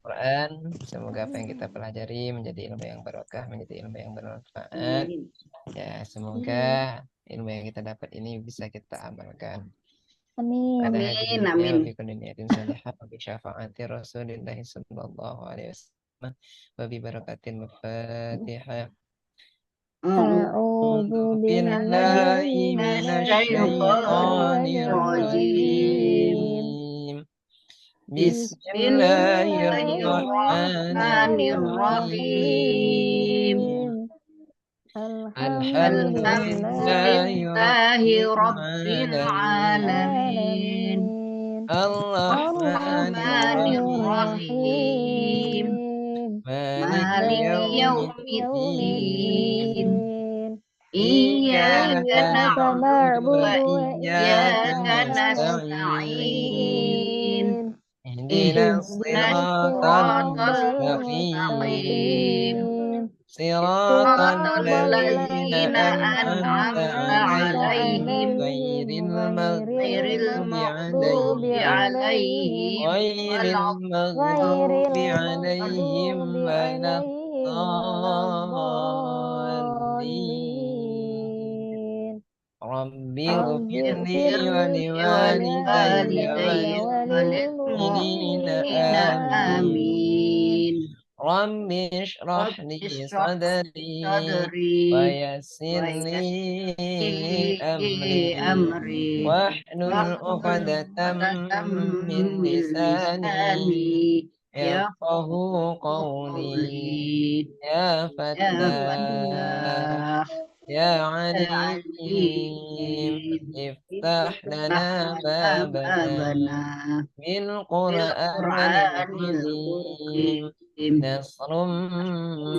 Quran. Semoga apa yang kita pelajari menjadi ilmu yang barokah, menjadi ilmu yang bermanfaat. Ya, semoga ilmu yang kita dapat ini bisa kita amalkan. Pada Amin. hadhihi Amin, dunya wa amin. fi kulli niyatin salihah wa bi syafaati Rasulillahi sallallahu alaihi wasallam wa bi barakatil Fatihah. أعوذ أعوذ بالله بالله من من الشيطان الشيطان الشيطان الرجيم. الرجيم. الرجيم. بسم بسم بسم الله الله الله الرحمن الرحمن الرحيم. الرحيم. الرحيم. الحمد الحمد الحمد لله لله لله رب رب العالمين. العالمين. العالمين. الرحمن الرحمن الرحمن الرحيم. الرحيم. الرحيم. مالك مالك يوم مالك يوم يوم الدين. الدين. إياك إياك إياك نعبد نعبد نعبد وإياك وإياك وإياك نستعين. نستعين. نستعين. اهدنا اهدنا اهدنا الصراط الصراط الصراط المستقيم. المستقيم. المستقيم. صراط صراط صراط الذين الذين الذين أنعمت أنعمت أنعمت عليهم عليهم غير عليهم غير غير المغضوب المغضوب المغضوب عليهم عليهم عليهم غير ولا غير المغضوب المغضوب عليهم ولا عليهم ولا الضالين. الضالين. رب رب اغفر اغفر لي لي ولوالدي ولوالدي وللمؤمنين وللمؤمنين آمين. آمين. رب اشرح رب لي اشرح لي صدري صدري ويسر ويسر لي لي أمري أمري واحلل واحلل عقدة عقدة من من لساني لساني يفقه يفقهوا قولي. قولي. يا يا فتاح فتاح يا يا عليم عليم افتح افتح لنا لنا بابنا بابنا بالقرآن بالقرآن العظيم. الكريم. نصر من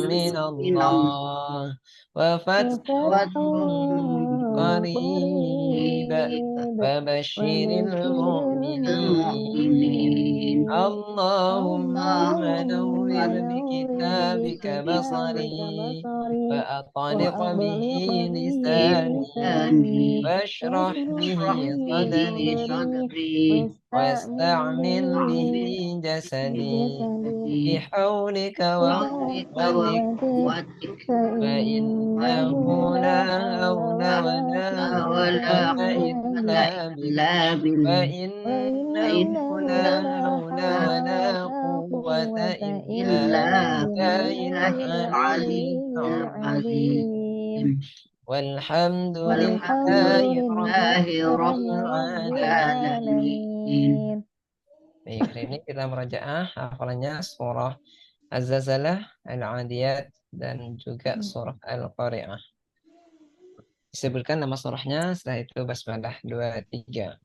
من الله الله وفتح وفتح وفتح قريب قريب فبشر وبشر المؤمنين. المؤمنين. المؤمنين. اللهم اللهم نور نور بكتابك بكتابك بصري بصري وأطلق به وأطلق به لساني لساني واشرح به واشرح اشرح به به صدري صدري واستعمل واستعمل به به جسدي جسدي بحولك بحولك وقوتك وقوتك. فإنه فإنه لا لا حول حول ولا ولا قوة ولا قوة إلا قوة إلا بالله. بك. إلا بالله. فإنه وإنه لا فإنه لا حول لا حول ولا ولا قوة قوة إلا إلا إلا بالله بالله بالله العلي العلي العلي العظيم. العظيم. والحمد والحمد والحمد لله رب لله لله رب رب العالمين. العالمين. العالمين. Baik, hari ini kita merajaah hafalannya surah Az-Zalzalah, Al-Adiyat, dan juga surah Al-Qari'ah. Disebutkan nama surahnya, setelah itu basmalah 2, 3.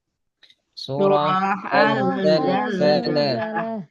Surah Surah Surah Az-Zalzalah. Al-Zalzalah. Az-Zalzalah.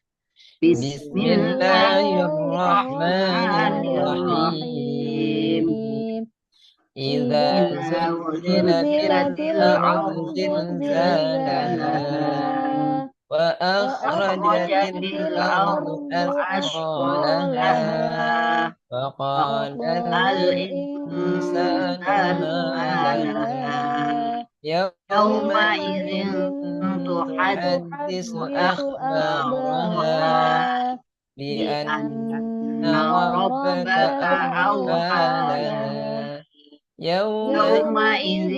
Bismillahirrahmanirrahim. Bismillahirrahmanirrahim. Idza إذا إذا زلzilatil زلزلت وزلزلت ardu الأرض الأرض zilzalaha زلزالها زلزالها wa وأخرجت akhrajatil وأخرجت ardu الأرض الأرض athqalaha أثقالها أثقالها wa qala وقال al-insanu الإنسان ma الإنسان ما ما laha لها لها yawma يومئذ يومئذ idzin tuhaddisu تحدث akhbaraha أخبارها bi بأن anna بأن rabbaka ربك ربك أوحى أوحى awha لها laha يومئذ يومئذ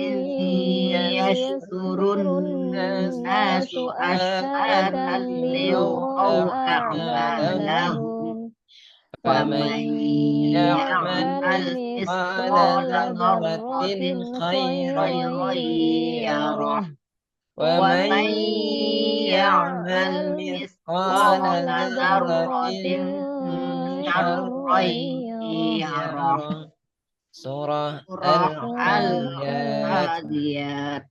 يومئذ يصدر يصدر الناس الناس الناس أشتاتا أشتاتا ليروا ليروا ليروا أعمالهم أعمالهم. أعمالهم. فمن ومن فمن يعمل يعمل يعمل مثقال مثقال مثقال ذرة ذرة ذرة خيرا خيرا خيرا يره. يره. ومن ومن ومن يعمل يعمل مثقال مثقال مثقال ذرة ذرة ذرة شرا شرا شرا يره. يره. يره. سورة سورة سورة العاديات. العاديات.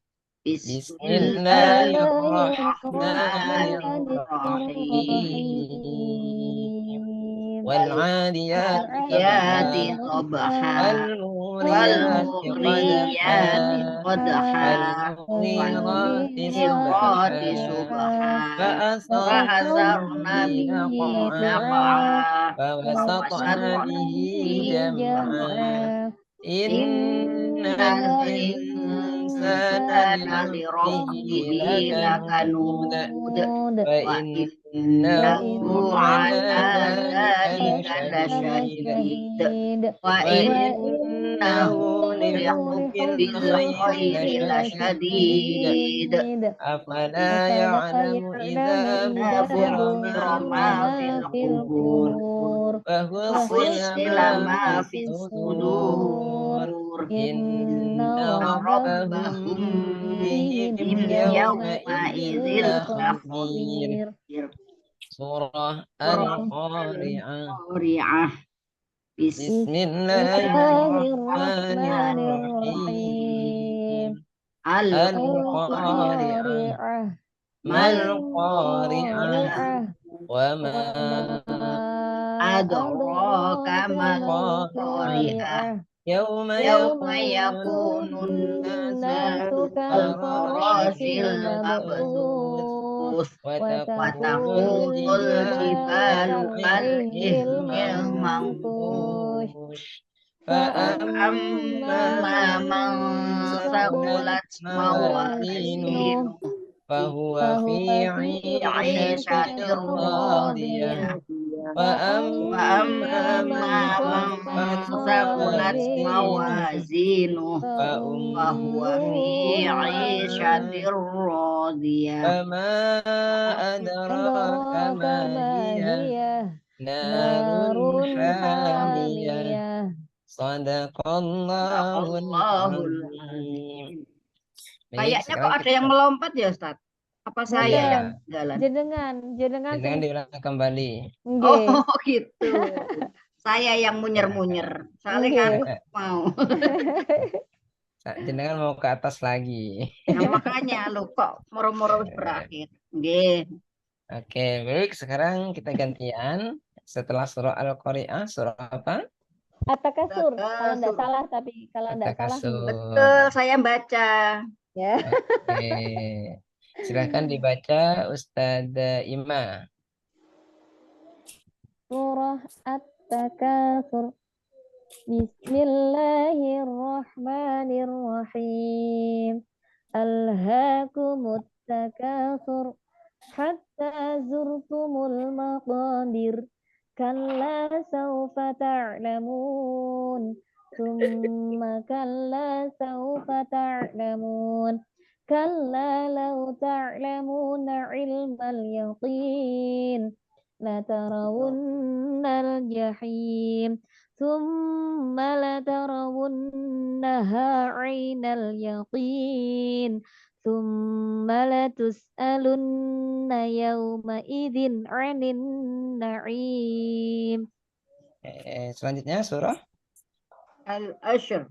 بسم بسم بسم الله الله الله الرحمن الرحمن الرحمن الرحيم. الرحيم. والعاديات والعاديات ضبحا والعاديات ضبحا فالموريات قدحا فالمغريات والموريات قدحا فالمغيرات فالمغيرات صبحا صبحا صبحا فأثرن فأثرن به فأثرن به به نقعا نقعا نقعا فوسطن فوسطن به فوسطن به به جمعا جمعا جمعا. إن إن إن الإنسان الإنسان لربه لكنود وإنه على ذلك لشهيد وإنه لحب الخير لشديد أفلا يعلم إذا بعثر ما في القبور وحصل ما في الصدور إن ربهم بهم يومئذ لخبير. Surah Al-Qari'ah. Bismillahirrahmanirrahim. Al-Qari'ah. Mal-Qari'ah. Wa ma adraka mal-qari'ah. Yawma yakunun nasu kal-farashil mabthus wa taqul jibalu kal-ihil manfush فأما من ثقلت موازينه فهو في عيشة راضية وأما من خفت ثقلت موازينه فهو في عيشة راضية فما أدراك ما هي نار حامية Sadaqallahul Azim. Kayaknya kok ada yang melompat ya, Ustaz? Apa saya yang jalan? Jenengan diulang kembali. Oh, gitu. Saya yang munyer-munyer. Soalnya kan mau. Jenengan mau ke atas lagi. Nah, makanya lo kok moro-moro berakhir. Nggih. Oke, baik. Sekarang kita gantian. Setelah surah Al-Qari'ah, surah apa? At-Takasur, kalau tidak salah, tapi kalau tidak salah. Betul, saya baca. Ya. Oke. Silakan dibaca Ustazah Ima. Surah At-Takasur. Bismillahirrahmanirrahim. Alhaakumut takasur hatta zurtumul maqabir. Kalla sawfa ta'lamun thumma kalla sawfa ta'lamun kalla law ta'lamuna ilmal yaqin la tarawunnal jahim thumma la tarawunnaha 'ainal yaqin thumma la tus'alunna yawma idzin 'anin na'im. Selanjutnya surah Al-Ashr.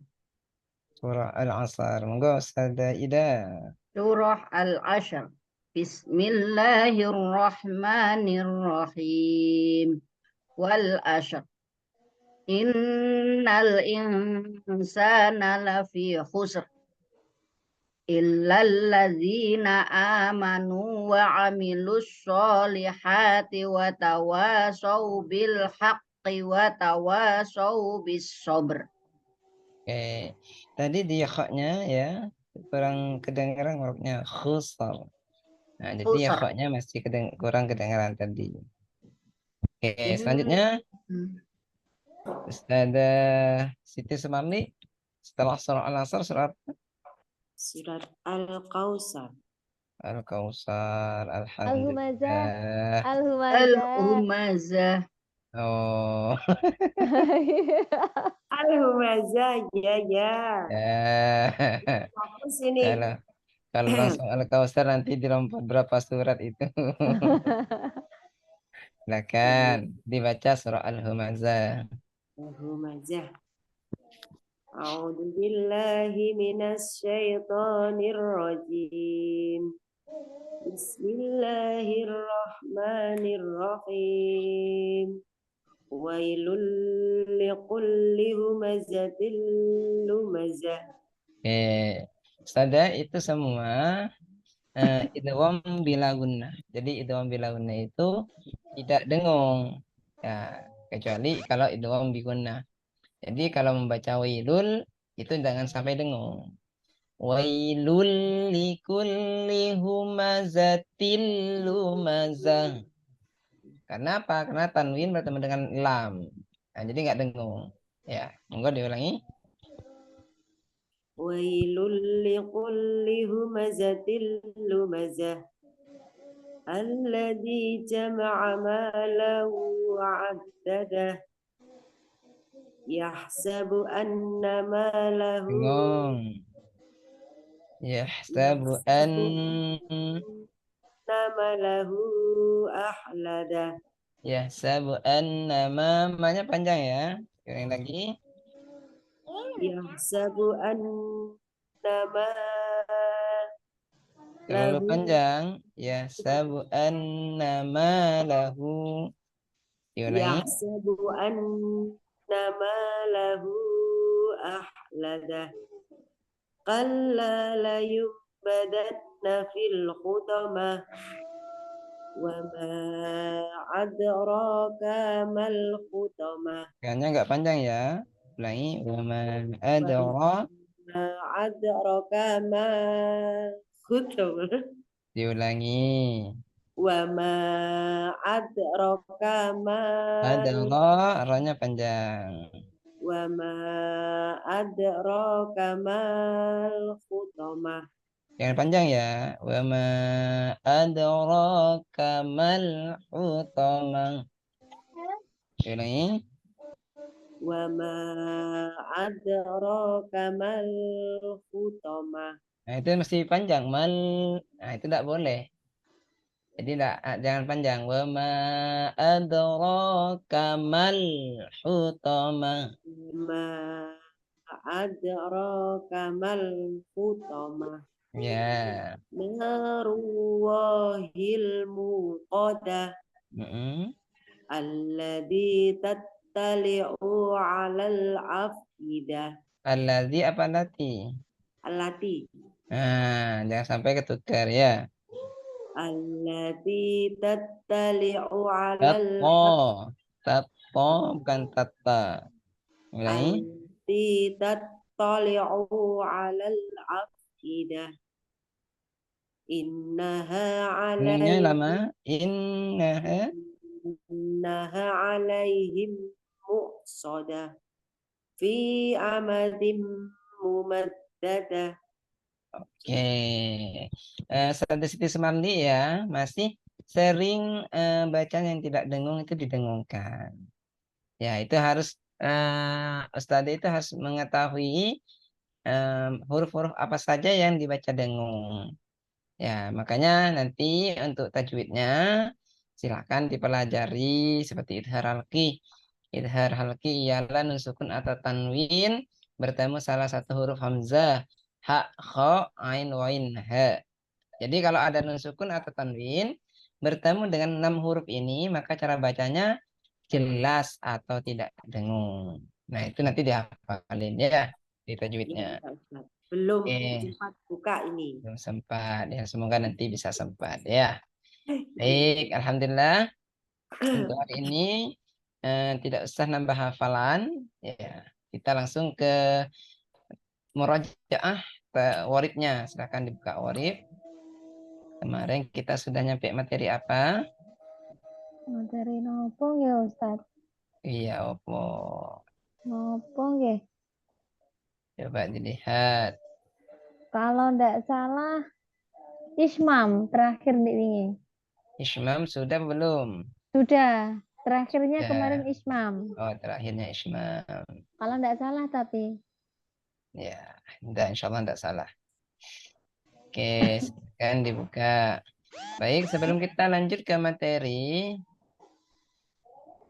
Surah Al-Asr. Monggo Ustazah Ida. Surah Al-Ashr. Bismillahirrahmanirrahim. Wal ashr. Innal insana lafi khusr. Illalladzina amanu wa amilus solihati wa tawasaw bil haqqi wa tawasaw bis sabr. Oke, tadi di yaknya ya kurang kedengaran hurufnya khusar. Nah, jadi yaknya masih kurang kedengaran tadi. Oke, selanjutnya Ustazah Siti Sumarni setelah surah Al-Asr surah apa? Surat Al-Kausar. Al-Kausar, Alhamdulillah. Al-Humazah. Oh. Al-Humazah, ya. Aku sini. Kalau langsung Al-Kausar nanti dilompat berapa surat itu. Silakan dibaca surah Al-Humazah. Al-Humazah. A'udzu billahi minasy syaithanir rajim. Bismillahirrahmanirrahim. Wailul likulli humazatil lumazah. Ustazah itu semua idgham bila gunnah. Jadi idgham bila gunnah itu tidak dengung. Ya, kecuali kalau idgham bi gunnah. Jadi kalau membaca wailul itu jangan sampai dengung. Wailul likulli humazatil lumazah. Karena apa? Karena tanwin bertemu dengan lam. Nah, jadi nggak dengung. Ya, monggo diulangi. Wailul likulli humazatil lumazah. Alladzi jama'a malahu wa'addadah. Yahsabu anna malahu Dengung. Yahsabu an malahu ahladah. yahsabu anna namanya panjang ya. Ulangi lagi. Yahsabu anna Terlalu malahu panjang. Yahsabu anna malahu. Diulangi. Yahsabu anna malahu ahladah. Qalla la yubbadanna fil khutamah. Wa ma adraka mal khutamah. Kayaknya nggak panjang ya. Ulangi. Wa ma adra. Ma adraka ma khutamah. Diulangi. Wa ma adraka ma Adra, ra-nya panjang. wa ma adraka mal khutamah. Jangan panjang ya. Wa ma adraka mal hutamah. Ulangi. Wa ma adraka mal khutamah. Nah, itu mesti panjang. Nah, itu tidak boleh. Jadi jangan panjang. Wa ma adraka mal hutamah. Ma adraka mal khutamah. Ya. Narullahil muqadah. Alladzi tattali'u 'alal afidah. Alladzi apa lati? Allati. Nah, jangan sampai ketukar ya. Alladzi tattali'u 'alal Tatta. Tatta bukan tatta. Ulangi. Allati tattali'u 'alal afidah. Innaha Ininya 'alaihim lama. Innaha 'alaihim muqsadah fi amadim mumaddadah. Oke. Saudara Siti Sumardi ya, masih sering bacaan yang tidak dengung itu didengungkan. Ya, itu harus Ustadz itu harus mengetahui huruf-huruf apa saja yang dibaca dengung. Ya, makanya nanti untuk tajwidnya silakan dipelajari seperti idhar halqi. Idhar halqi ialah nun sukun atau tanwin bertemu salah satu huruf hamzah, ha, kha, ain, wain, ha. Jadi kalau ada nun sukun atau tanwin bertemu dengan 6 huruf ini, maka cara bacanya jelas atau tidak dengung. Nah, itu nanti dihafalin ya di tajwidnya. Belum Oke. sempat buka ini. Belum sempat ya, semoga nanti bisa sempat ya. Baik, alhamdulillah untuk hari ini tidak usah nambah hafalan ya. Kita langsung ke murojaah waridnya. Silakan dibuka warid. Kemarin kita sudah nyampe materi apa? Materi nopo ya Ustaz? Iya, opo. Nopo nggih? Coba dilihat. Kalau ndak salah Ismam terakhir di ini. Ismam sudah belum? Sudah. Terakhirnya Ya. kemarin Ismam. Oh, terakhirnya Ismam. Kalau ndak salah tapi. Ya, enggak, insya Allah enggak salah. Oke, silakan dibuka. Baik, sebelum kita lanjut ke materi,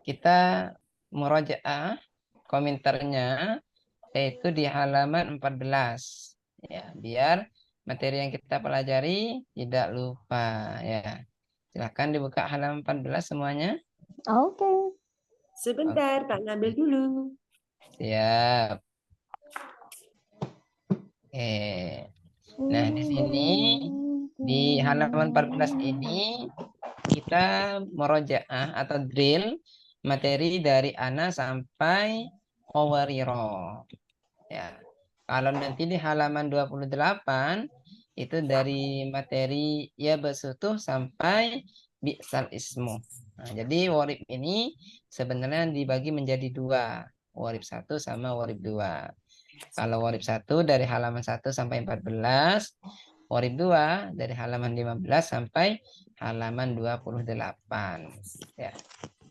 kita murojaah komentarnya yaitu di halaman 14. Ya, biar materi yang kita pelajari tidak lupa ya. Silakan dibuka halaman 14 semuanya. Oke. Sebentar, tak ngambil dulu. Siap. Oke. Nah, di sini di halaman 14 ini kita murojaah atau drill materi dari Ana sampai Qawariro. Ya. Kalau nanti di halaman 28 itu dari materi ya besutuh sampai bi'sal ismu. Nah, jadi warib ini sebenarnya dibagi menjadi dua, warib 1 sama warib 2. Kalau warib 1 dari halaman 1 sampai 14, warib 2 dari halaman 15 sampai halaman 28. Ya.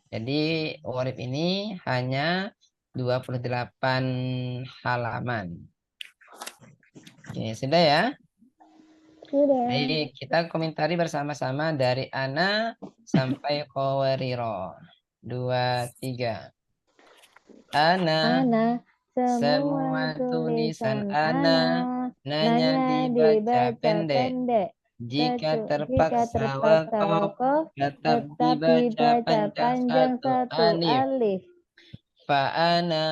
Jadi warib ini hanya 28 halaman. Oke, sudah ya. Sudah. Baik, kita komentari bersama-sama dari Ana sampai Qawariro. 2, 3. Ana, Ana, semua tulisan Ana nanya dibaca dibaca pendek. pendek. Jika Jika terpaksa terpaksa wakof, wakof, tetap tetap dibaca dibaca panjang panjang satu satu alif. alif. Fa'ana,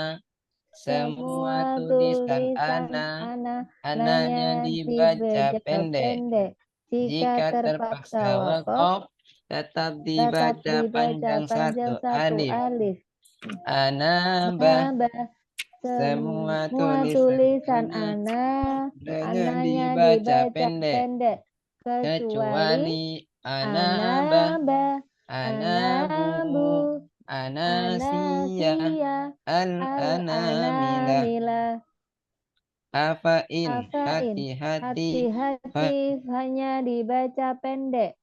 semua tulisan Ana, Ananya dibaca pendek. pendek. Jika terpaksa wakof, wakof, tetap tetap dibaca dibaca panjang panjang satu satu alif. alif. Anabah, Nabah, semua semua tulisan Ana, ananya dibaca dibaca pendek. pendek. Kecuali Kecuali anabah, Anaba, anabu, Anabu, anasiya, Anasia, al-anamila. Al-Anamila. Afain, Afain, hati-hati, hati-hati hanya dibaca pendek.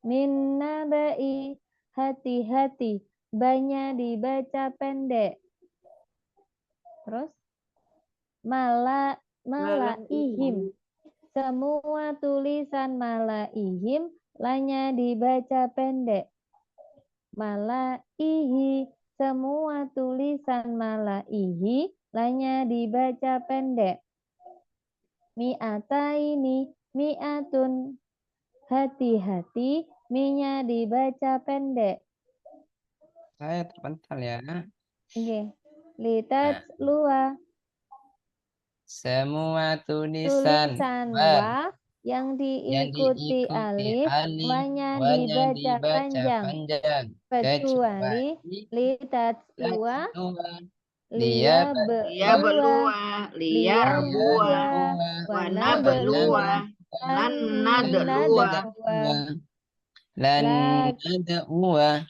Min nabai, hati-hati, banyak dibaca pendek. Terus malaihim, semua tulisan malaihim lainnya dibaca pendek. Malaihi, semua tulisan malaihi lainnya dibaca pendek. Mi'ataini, mi'atun, hati-hati, minya dibaca pendek. Saya terpental ya. Oke. Litat luar. Semua tulisan Tulisan wa wa yang diikuti alif, wanya dibaca panjang. Kecuali litat luar, Lia belua, liar bua, wana belua, lan nadelua. lan Lakin- nadua.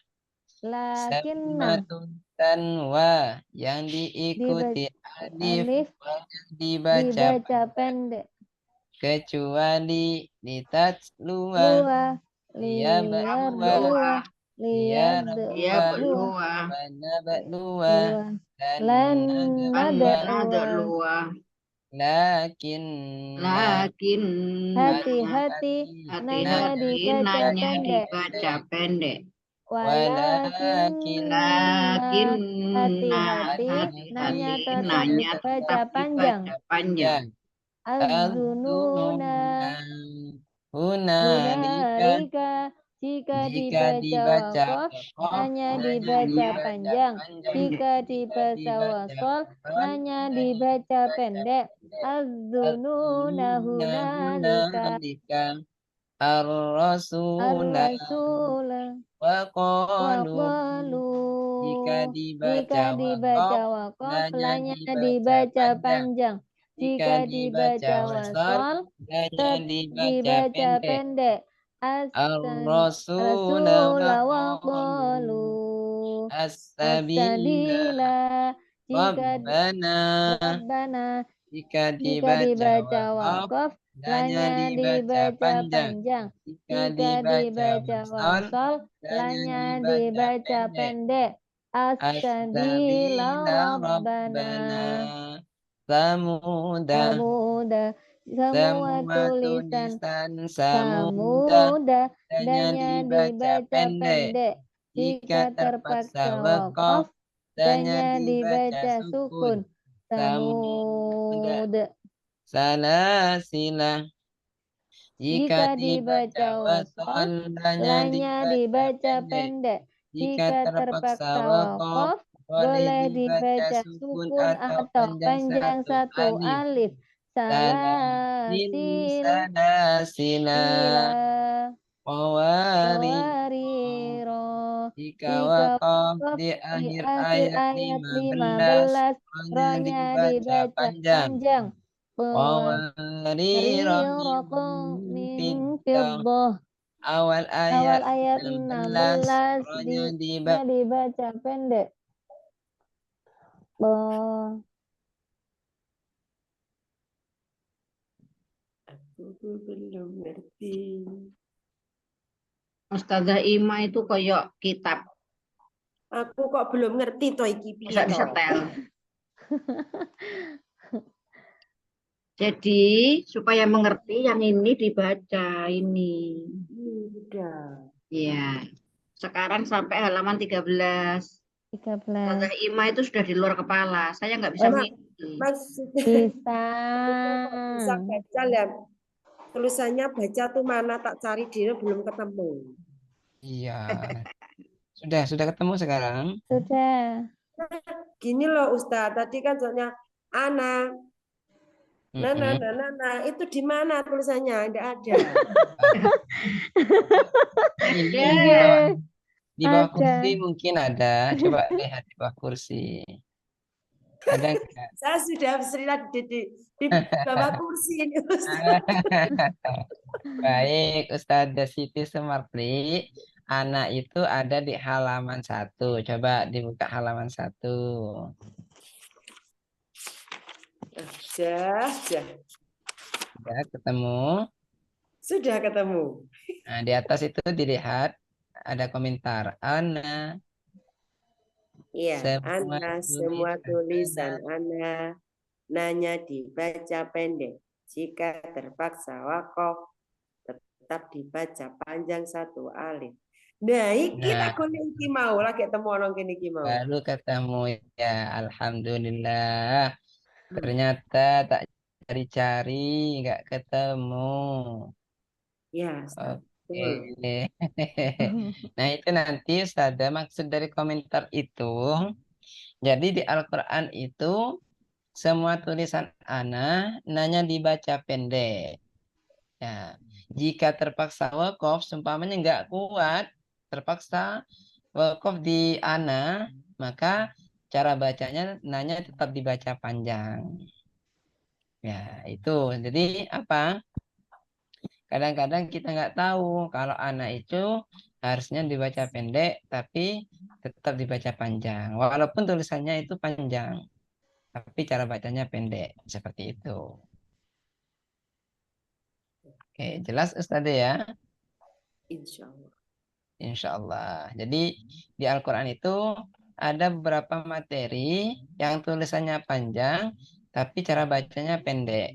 Semua lakinna tulisan wa yang diikuti alif alif dibaca dibaca pendek. kecuali litatluwa, Lua, liyabluwa, belua, wanabluwa, dan Lan nadluwa. nadelua. Lakin Lakin hati-hati nanya dibaca nanya pendek. dibaca pendek. Walakin Lakin hati-hati nanya tetap dibaca panjang. panjang. Az-zununa hunalika jika jika dibaca wakof wakof, nanya dibaca panjang. Jika dibaca wasol nanya dibaca pendek. Az-zununa hunalika ar-rasula ar-rasula wa qalu waqalu. jika Jika dibaca wakof lanya dibaca panjang. Jika dibaca wasol dibaca pendek. ar-rasula wa Waqalu as-sabila Rabbana Jika jika dibaca wakof wakof lanya dibaca panjang. Jika dibaca wasol lanya dibaca pendek. As-sabila Rabbana. Samuda Samuda, semua tulisan Samuda Samuda danya dibaca pendek. Jika terpaksa wakof danya dibaca sukun. Samuda. Salasila Jika dibaca wasol lanya dibaca pendek. Jika terpaksa wakof boleh dibaca sukun atau panjang satu alif. Salasila Salasila qawariro. Jika Jika wakaf wakaf di di akhir akhir ayat ayat 15, 15 rohnya rohnya dibaca dibaca panjang. panjang. Wawariramin Rirakum min fiddah. fiddah. Awal Awal ayat ayat 16, 16 rohnya dibaca dibaca pendek. Oh, Aku belum ngerti. Ustazah Ima itu koyok kitab, Aku kok belum ngerti toh iki piye bisa toh. disetel. Jadi supaya mengerti yang ini dibaca ini. Udah. Iya. Sekarang sampai halaman 13. 13. Ustazah Ima itu sudah di luar kepala. Saya nggak bisa Oh, mengikuti. Maksudnya bisa. kok bisa baca ya. Tulisannya baca tuh mana tak cari dia belum ketemu. Iya. Sudah ketemu sekarang. Sudah. Gini loh Ustaz, tadi kan soalnya Ana. Nah, itu di mana tulisannya? Tidak ada. Ini Ada. di bawah Ada. kursi mungkin ada. Coba lihat di bawah kursi. Ada nggak? Saya sudah lihat di bawah kursi ini Ustaz. Baik, Ustazah Siti Sumarti. Anak itu ada di halaman 1. Coba dibuka halaman 1. Sudah Ketemu. Sudah ketemu. Nah, di atas itu dilihat ada komentar. Ana Iya, semua Ana semua tulisan Ana nanya dibaca pendek. Jika terpaksa wakaf tetap dibaca panjang satu alif. Nah, iki tak golek iki mau lagi ketemu orang kene iki mau. baru ketemu ya. Alhamdulillah. Ternyata tak cari-cari nggak ketemu. Ya, Ustaz. Oke. Nah, itu nanti Ustazah maksud dari komentar itu. Jadi di Al-Quran itu semua tulisan ana nanya dibaca pendek. Ya, jika terpaksa wakaf, seumpamanya nggak kuat, terpaksa wakaf di ana, maka cara bacanya nanya tetap dibaca panjang. Ya, itu. Jadi apa? Kadang-kadang kita nggak tahu kalau ana itu harusnya dibaca pendek, tapi tetap dibaca panjang. Walaupun tulisannya itu panjang, tapi cara bacanya pendek. Seperti itu. Oke, jelas Ustadzah ya? Insya Allah. Insya Allah. Jadi di Al-Quran itu ada beberapa materi yang tulisannya panjang, tapi cara bacanya pendek.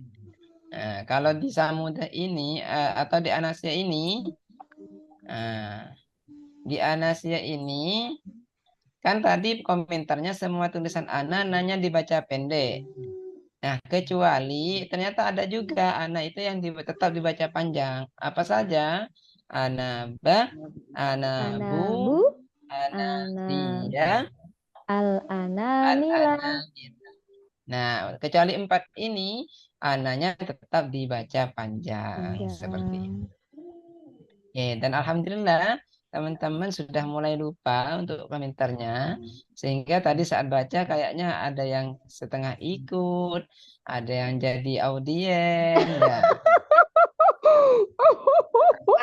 Nah, kalau di Samuda ini atau di Anasia ini, di Anasia ini kan tadi komentarnya semua tulisan Ana nanya dibaca pendek. Nah, kecuali ternyata ada juga Ana itu yang tetap dibaca panjang. Apa saja? Anaba, anabu, Anabu, anasiya, al-anamila. al-anamila. Nah, kecuali 4 ini, ananya tetap dibaca panjang. Seperti itu. Oke, dan Alhamdulillah teman-teman sudah mulai lupa untuk komentarnya. Sehingga tadi saat baca kayaknya ada yang setengah ikut, ada yang jadi audien. Ya.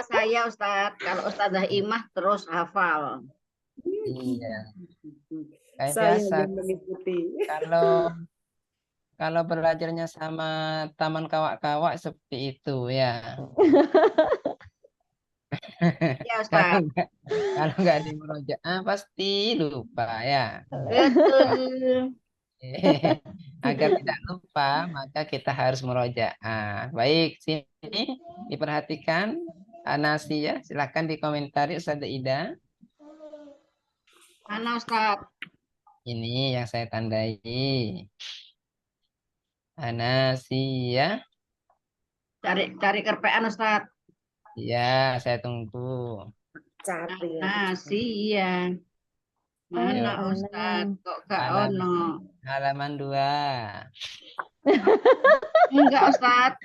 Saya Ustadz, kalau Ustazah Imah terus hafal. Iya, kayak Saya biasa. yang mengikuti. Kalau belajarnya sama taman kawak-kawak seperti itu ya. Ya Kalau Ustadz. nggak di murojaah pasti lupa ya. Betul. Agar tidak lupa, maka kita harus murojaah. Baik, sini diperhatikan. Anasi ya, silahkan dikomentari Ustazah Ida. Mana Ustadz? Ini yang saya tandai. Anasi ya. Cari kerpean Ustadz. Ya, saya tunggu. Cari. Iya. Mana Ayo. Ustadz? Kok gak ono? Halaman 2. Enggak Ustadz.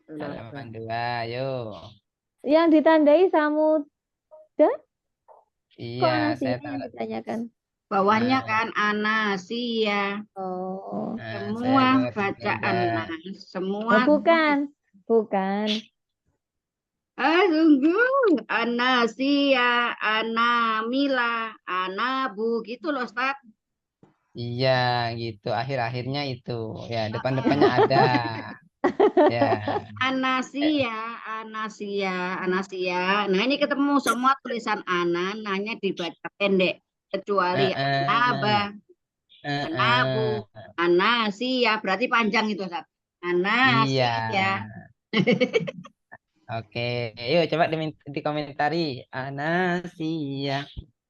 Halaman 2, yuk. Yang ditandai Samuda? Iya, Kok saya nasinya tahu. yang ditanyakan? Bawahnya Nah, kan Anasia. Oh. saya Semua ngerti bacaan juga. semua Oh, bukan. Bukan. sungguh Anasia, Anamila, Anabu gitu loh Ustaz. Iya, gitu. Akhir-akhirnya itu. Ya, depan-depannya ada. Ya. Anasia, Anasia, Anasia. Nah, ini ketemu semua tulisan Ana, nanya dibaca pendek. Kecuali Anaba, Anabu, Heeh. Anasia. Berarti panjang itu, Ustaz. Iya. Anasia. Oke. Yuk, coba dikomentari. Anasia.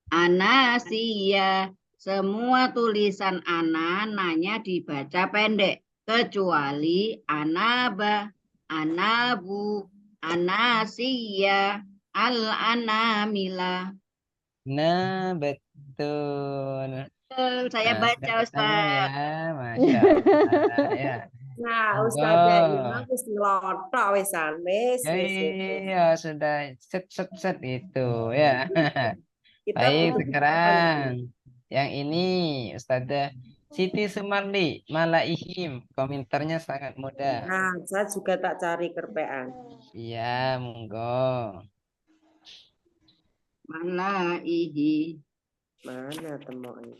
Anasia. Semua tulisan Ana nanya dibaca pendek. Kecuali Anaba, Anabu, Anasia, Al-Anamila. Nah, betul. Saya Nah, sudah baca ketemu ya. Ustaz. Masya Allah. Ya. Nah, Monggo. Ustazah Imam wis ngelotok wisan Ya, wis. iya, sudah set itu ya. Kita Baik, butuh sekarang dipanggil. yang ini Ustazah Siti Sumarli Malaihim. Komentarnya sangat mudah. Nah, saya juga tak cari kerpean. Iya, monggo. Malaihi. Mana temuan?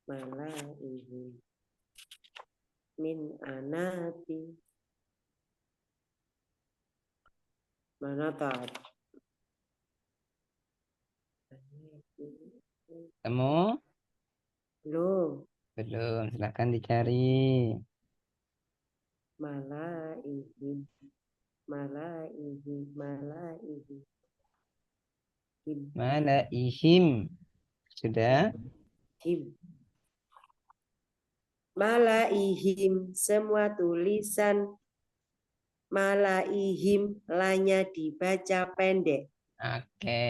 Malaihi min anati. Mana tak? Temu? Belum. Belum, silakan dicari. Malaihi. Malaihi. Malaihi. Malaihim. Sudah? Him. Malaihim. Semua tulisan Malaihim lanya dibaca pendek. Oke.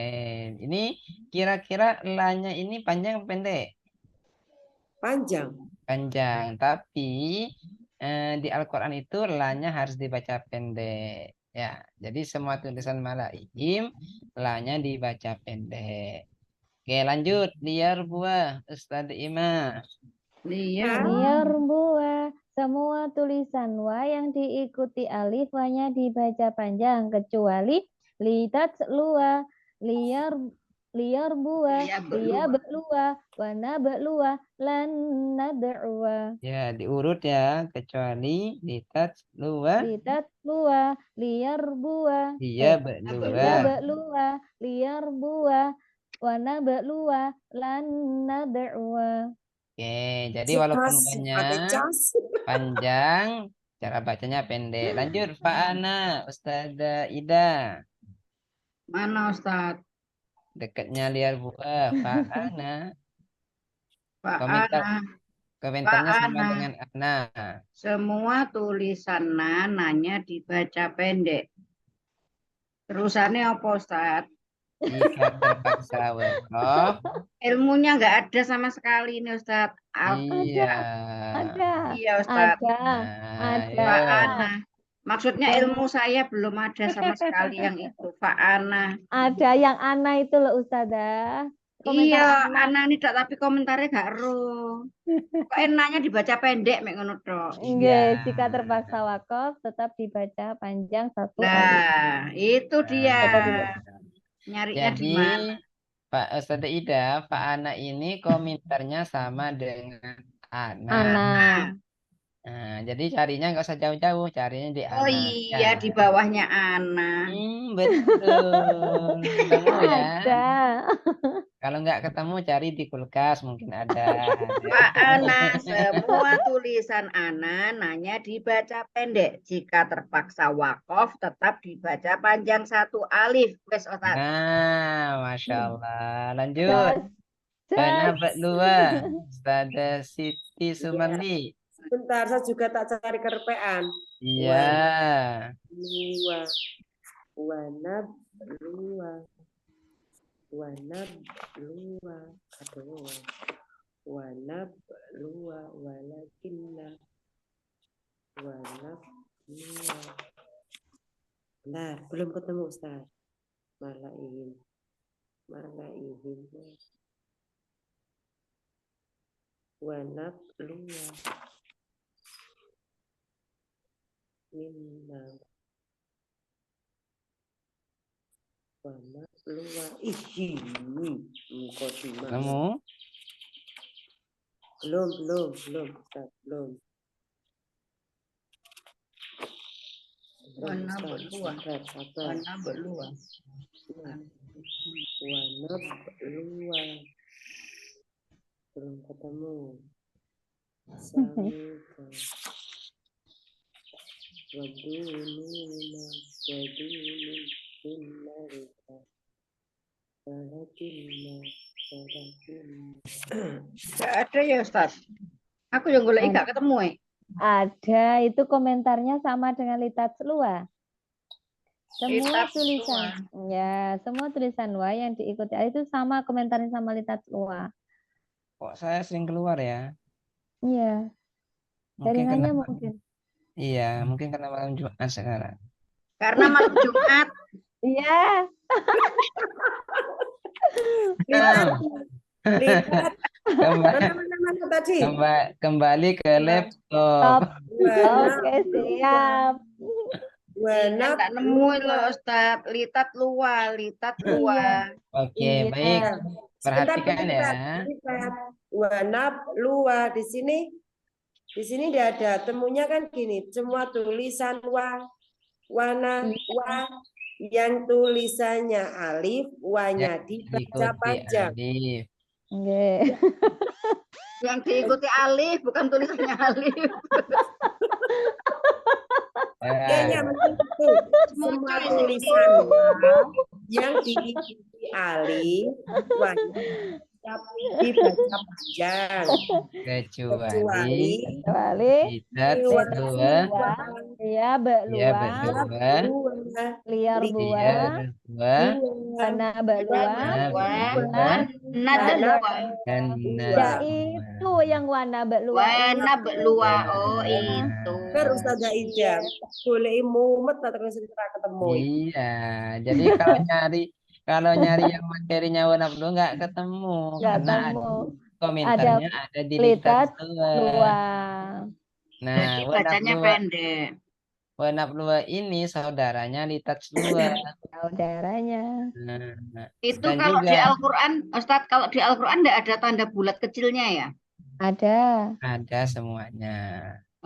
Ini kira-kira lanya ini panjang atau pendek? Panjang. Panjang. Tapi di Al-Quran itu lanya harus dibaca pendek. Ya, jadi semua tulisan malaihim lanya dibaca pendek. Oke, lanjut. Liar buah, Ustaz Ima. Liar. Liar buah. Semua tulisan wa yang diikuti alif wa-nya dibaca panjang kecuali litat lua, liar buah, liya belua, wana belua, lan nad'ua. Ya, diurut ya, kecuali litat luar, Litat lua, liar buah, dia liya berdua. belua, liar buah, wana belua, lan nad'ua. Oke, jadi Si walaupun cas, wanya pakai cas. panjang, cara bacanya pendek. Lanjut, Fa'ana, Ustazah Ida. Mana Ustaz? Dekatnya liar buah, Fa'ana. Pak Komentar, Ana. komentarnya Pak sama Ana. dengan Ana. Semua tulisan nanya dibaca pendek. Terusannya apa Ustaz? Jika terpaksa wakaf, Ilmunya nggak ada sama sekali ini Ustaz. iya. Ada, Iya Ustaz. ada, Nah, ada. Pak ayo. Ana. Maksudnya ilmu saya belum ada sama sekali yang itu. Pak Ana. Ada yang Ana itu loh Ustazah. Komentar Iya, Ana. Ana ini tak tapi komentarnya gak ro. Kok enaknya dibaca pendek mek ngono tok. Nggih, Iya. jika terpaksa wakaf tetap dibaca panjang satu alif. Nah, itu dia. Tetap dibaca. Nyarinya di Jadi mana? Pak Ustazah Ida, Pak Ana ini komentarnya sama dengan Ana. Ana. Nah, jadi carinya nggak usah jauh-jauh, carinya di Oh Ana. Ya. iya, di bawahnya Ana. Betul. Ketemu ya. Ada. Kalau nggak ketemu, cari di kulkas mungkin ada. Ya. Pak Ana, semua tulisan Ana nanya dibaca pendek. Jika terpaksa wakaf, tetap dibaca panjang satu alif. Wes, Ustaz. Nah, Masya Allah. Lanjut. Jas. Bana Jas. Ba'lua. Ustazah Siti Sumarli. Sebentar, saya juga tak cari kerpean. Iya. Lua. Wanab lua. Wanab lua. Aduh. Wanab lua. Walakinna. Wanab lua. Bentar, belum ketemu Ustaz. Malaihim. Malaihim. Wanab luwa. Minna. Wanab luwa. Ihi. Mukodimah. Kamu? Belum, Ustaz. Belum. Wana Ustaz. berluah. Sabar. Wana berluah. Wanab luwa. Belum ketemu. Samika. Wadununa. Wadunun. Innarika. Salatinna. Salatinna. Gak ada ya Ustaz. Aku yang golek gak ketemu. Ada, itu komentarnya sama dengan litat lua. Semua Litat tulisan, ya, semua tulisan wa yang diikuti itu sama komentarnya sama litat lua. Kok saya sering keluar ya? Iya, Mungkin jaringannya karena mungkin. iya, mungkin karena malam Jumat sekarang. Karena malam Jumat. Iya, Lihat. Kembali, Mana tadi? kembali ke top. laptop. Oke, siap. Wanab Tak nemu loh Ustaz. Litat luah. Oke, Iya. baik. Perhatikan ya. Lihat. Wanab luwa di sini. Di sini dia ada temunya kan gini. Semua tulisan wana, wa yang tulisannya alif, wanya dibaca Diikuti panjang. alif. Oke. Yang diikuti alif, bukan tulisannya alif. Kayaknya penting itu. Semua tulisan yang diikuti alif, wanya dibaca panjang. Kecuali Kecuali litat litat dua, ya ya belua, berdua, liar liar buah, dua, wana belua, Nada luah. dan ya nada itu yang wana belua. Wana berluah. Oh itu. Terus ada ijab. Boleh mumet atau segera ketemu. Iya, jadi kalau nyari yang materinya warna blue nggak ketemu Nggak karena ketemu. komentarnya ada di Litat litat dua. dua. Nah, Jadi bacanya pendek. warna blue ini saudaranya litat dua. Saudaranya. Nah, Itu dan kalau di juga Al-Quran, Ustadz, kalau di Al-Quran enggak ada tanda bulat kecilnya ya? Ada. ada semuanya.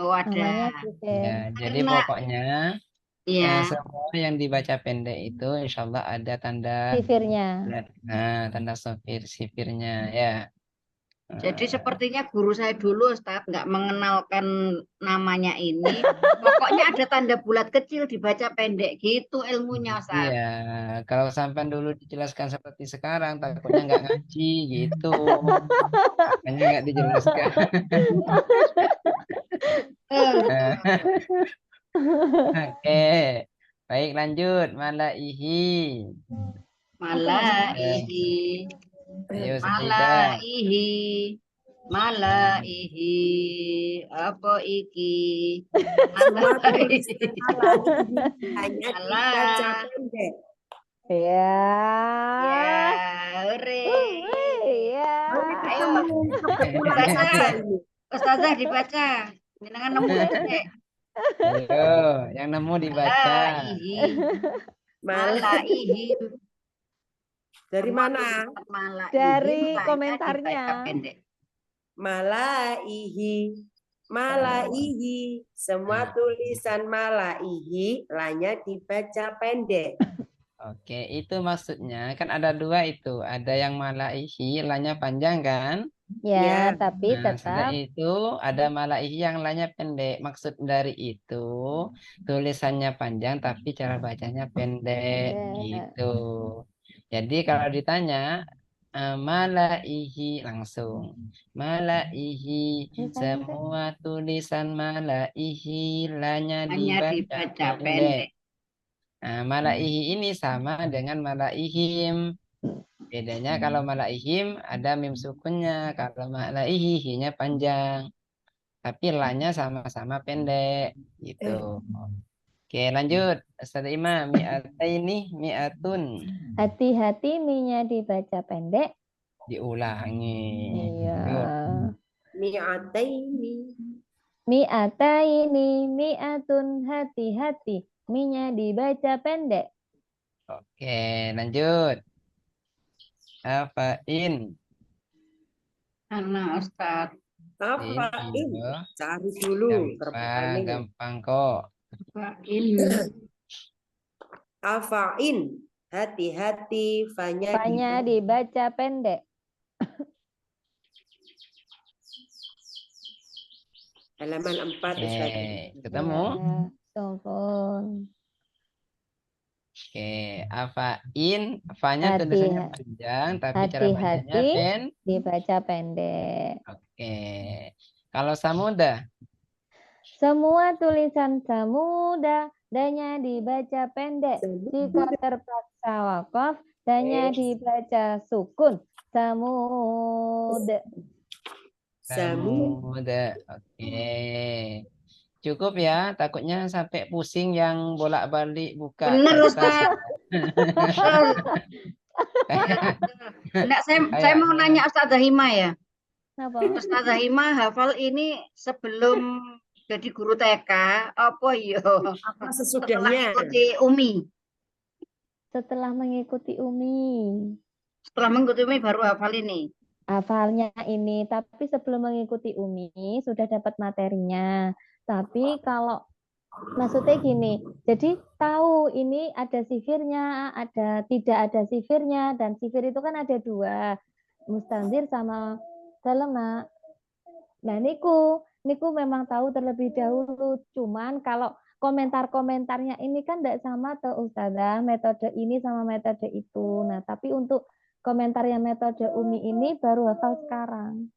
Oh Namanya ada. sifir. Ya, jadi Karena pokoknya ya, semua yang dibaca pendek itu insya Allah ada tanda Sifirnya. tanda sifirnya ya. jadi sepertinya guru saya dulu, Ustadz, nggak mengenalkan namanya ini. Pokoknya ada tanda bulat kecil dibaca pendek gitu ilmunya, Ustadz. Iya, kalau sampai dulu dijelaskan seperti sekarang, takutnya nggak ngaji gitu. Makanya nggak dijelaskan. Oke, baik lanjut. Malaihi. Malaihi, Ayo setrika. malaihi, apa iki? Semua Malaihi. tulisan hanya dibaca pendek. Ya. Ya, hore. Iya. Ayo, Kebetulan saja ini. Ustazah dibaca. Jenengan nemu cek. Ayo, yang nemu dibaca. Malaihi, Malah malaihi. dari mana? Malaihi. Dari Malaihi komentarnya. dibaca pendek. Malaihi. Malaihi. Semua tulisan malaihi lanya dibaca pendek. Oke, itu maksudnya kan ada dua itu. Ada yang malaihi, lanya panjang kan? Ya, Ya. tapi Nah, setelah tetap itu ada malaihi yang lainnya pendek. Maksud dari itu tulisannya panjang tapi cara bacanya pendek gitu. Jadi kalau ditanya malaihi langsung. Malaihi semua tulisan malaihi lainnya Hanya dibaca pendek. Nah, malaihi ini sama dengan malaihim. Bedanya kalau malaihim ada mim sukunnya, kalau malaihi nya panjang. Tapi la-nya sama-sama pendek gitu. Oke, lanjut. Ustaz Ima, mi'ataini, mi'atun. Hati-hati mi-nya dibaca pendek. Diulangi. Iya. Yuk. Mi'ataini. Mi'ataini, mi'atun, hati-hati. Mi-nya dibaca pendek. Oke, lanjut. Afain. Karena Ustaz. Afain. Iya. Cari dulu Gampang, kerebutannya. gampang kok. Ini. Afain. Hati-hati. Fanya Fa-nya dibaca pendek. halaman 4 Ustaz. Ketemu? Ya, telepon. Oke, afain. Fa-nya tulisannya panjang, tapi cara bacanya Hati-hati dibaca pendek. Oke. Kalau samuda? Semua tulisan samuda, danya dibaca pendek. Jika terpaksa wakof, danya dibaca sukun. Samuda. Samuda. Oke. Cukup ya, takutnya sampai pusing yang bolak-balik buka Bener kertas. Ustaz. Enggak, saya mau nanya Ustazah Hima ya. Kenapa? Ustazah Hima hafal ini sebelum jadi guru TK, apa iya? Apa Setelah sesudahnya? ikuti Umi. Setelah mengikuti Umi. Setelah mengikuti Umi baru hafal ini. Hafalnya ini, tapi sebelum mengikuti Umi sudah dapat materinya. Tapi kalau maksudnya gini, jadi tahu ini ada sifirnya, ada tidak ada sifirnya, dan sifir itu kan ada dua, mustanzir sama salama. Nah, niku memang tahu terlebih dahulu. Cuman kalau komentar-komentarnya ini kan tidak sama tuh Ustazah, metode ini sama metode itu. Nah, tapi untuk komentar yang metode Umi ini baru hafal sekarang.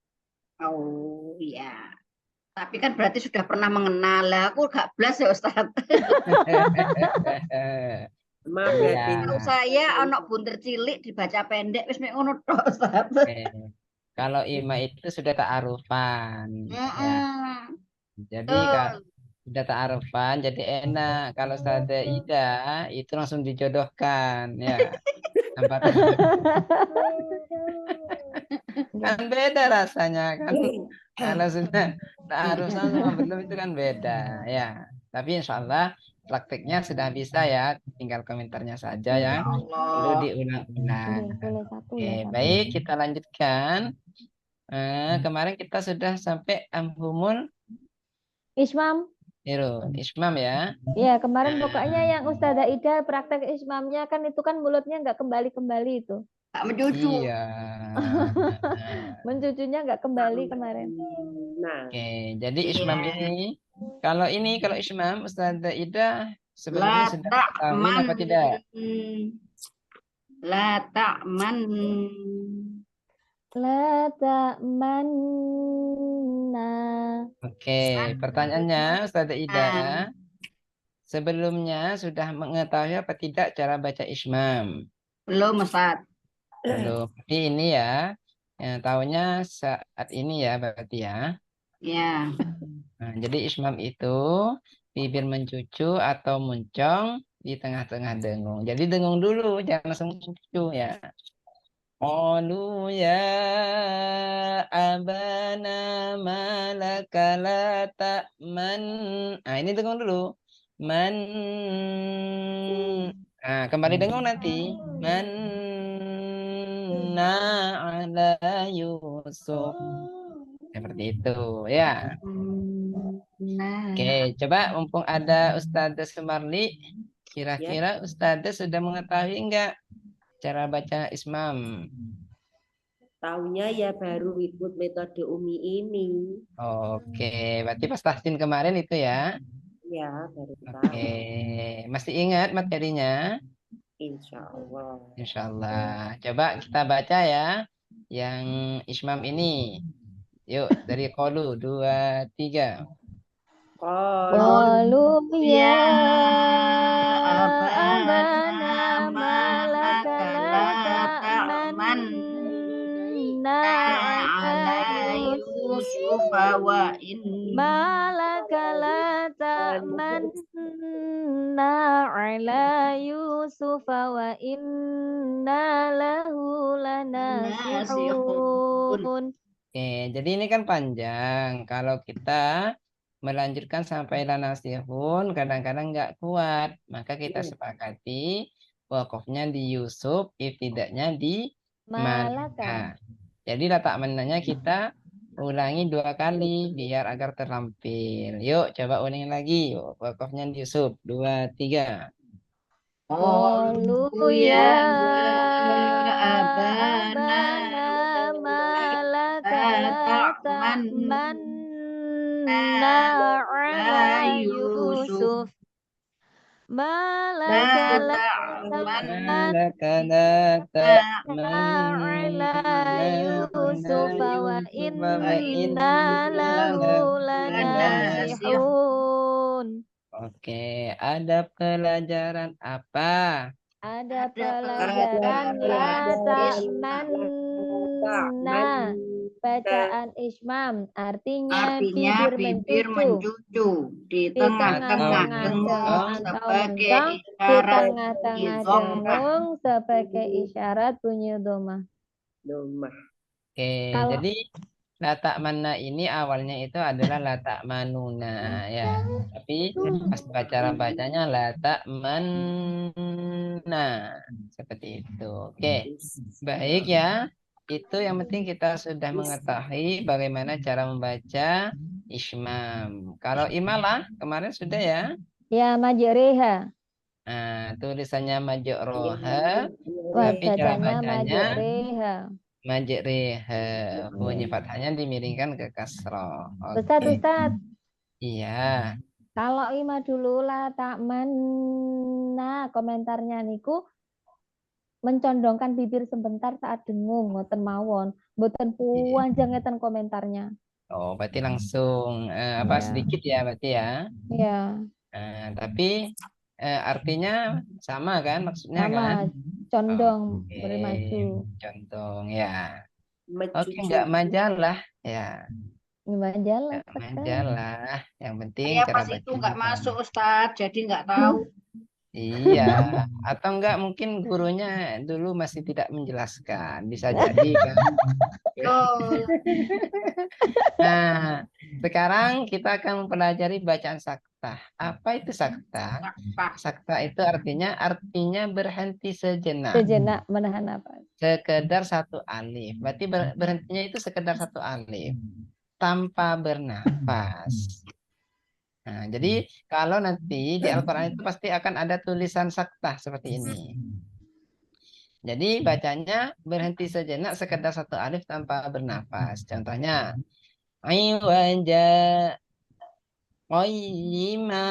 Oh iya. Tapi kan berarti sudah pernah mengenal. Lah aku gak blas ya Ustaz. Maaf berarti. Kalau saya anak bunter cilik dibaca pendek wis mek ngono tok Ustaz. Kalau Ima itu sudah ta'arufan. Ya. Jadi kalau sudah ta'arufan jadi enak. Kalau Ustazah Ida itu langsung dijodohkan ya. Kan beda rasanya kan. Kalau sudah ta'arufan sama belum itu kan beda ya. Tapi insya Allah prakteknya sudah bisa ya. Tinggal komentarnya saja ya. Perlu diulang-ulang. Oke, baik kita lanjutkan. Kemarin kita sudah sampai amhumul Ismam. Ismam ya. Ya, kemarin pokoknya yang Ustazah Ida praktek ismamnya kan itu kan mulutnya nggak kembali-kembali itu. Nggak mencucu. Iya. Mencucunya nggak kembali kemarin. Nah. Oke, jadi ismam ini kalau ismam Ustazah Ida sebelumnya sudah tahu apa tidak? La ta'man. La ta'manna. Oke, pertanyaannya Ustazah Ida, sebelumnya sudah mengetahui apa tidak cara baca ismam? Belum, Ustaz. Belum. Tapi ini ya, tahunya saat ini ya berarti ya. Ya. Nah, jadi ismam itu bibir mencucu atau muncong di tengah-tengah dengung. Jadi dengung dulu, jangan langsung mencucu ya. Qalu ya abana malaka la ta'man. Nah, ini dengung dulu. Man. Nah, kembali dengung nanti. Manna ala Yusuf. Seperti itu ya. Oke, coba mumpung ada Ustazah Sumarli, kira-kira Ustazah sudah mengetahui enggak cara baca ismam? Tahunya ya baru ikut metode Umi ini. Oke, berarti pas tahsin kemarin itu ya? Ya, baru tahu. Oke, masih ingat materinya? Insya Allah. Insya Allah. Coba kita baca ya, yang ismam ini. Yuk, dari qalu 2, 3. Qalu ya abana malaka la ta'manna ala Yusuf wa in malaka la ta'manna ala Yusuf wa inna lahu lanasihun. Oke, jadi ini kan panjang. Kalau kita melanjutkan sampai lanasihun, kadang-kadang nggak kuat. Maka kita sepakati wakofnya di Yusuf, ibtidanya di Malaka. Malaka. Jadi letak mananya kita ulangi 2 kali biar agar terampil. Yuk, coba ulangi lagi. Yuk, wakofnya di Yusuf. 2, 3. Qalu ya abana abana malaka la ta'manna ala Yusuf. Malaka la Malaka la ta'manna ala Yusuf wa inna lahu lanasihun. Oke, ada pelajaran apa? Ada Ada pelajaran pelajaran la ta'manna, bacaan ismam, artinya artinya bibir bibir mencucu. mencucu di Di tengah-tengah tengah-tengah dengung dengung sebagai atau mentong, di isyarat tengah-tengah idhomah. dengung sebagai isyarat bunyi doma. Domah. Oke, Kalau- jadi latak mana ini awalnya itu adalah latak manuna ya. Tapi pas cara bacanya latak mana seperti itu. Oke, baik ya. Itu yang penting kita sudah mengetahui bagaimana cara membaca ismam. Kalau imalah kemarin sudah ya. Ya majreha, Nah, tulisannya majok roha, wah tapi cara bacanya bacanya majreha. majreha. Bunyi fathahnya dimiringkan ke kasroh. Ustad, Oke. Ustad, Iya. kalau ima dulu la ta'manna, komentarnya niku mencondongkan bibir sebentar saat dengung, ngoten mawon, mboten panjang ngeten komentarnya. Oh, berarti langsung apa Ya. sedikit ya berarti ya. Ya, Tapi artinya sama kan maksudnya kan? sama condong Oke, bermaju. contoh ya. Oke, Mencucu. enggak majalah ya. Majalah Enggak sekali. majalah. Yang penting Saya cara pas itu bacanya nggak sama. masuk Ustadz, jadi nggak tahu. Iya, atau enggak mungkin gurunya dulu masih tidak menjelaskan, bisa jadi kan. Oh, Nah, sekarang kita akan mempelajari bacaan sakta. Apa itu sakta? Pak. Sakta itu artinya berhenti sejenak, Sejenak menahan nafas. sekedar 1 alif. Berarti berhentinya itu sekedar 1 alif tanpa bernafas. Nah, jadi kalau nanti di Al-Quran itu pasti akan ada tulisan sakta seperti ini. Jadi bacanya berhenti sejenak sekedar 1 alif tanpa bernafas. Contohnya, Aiwaja qayyima.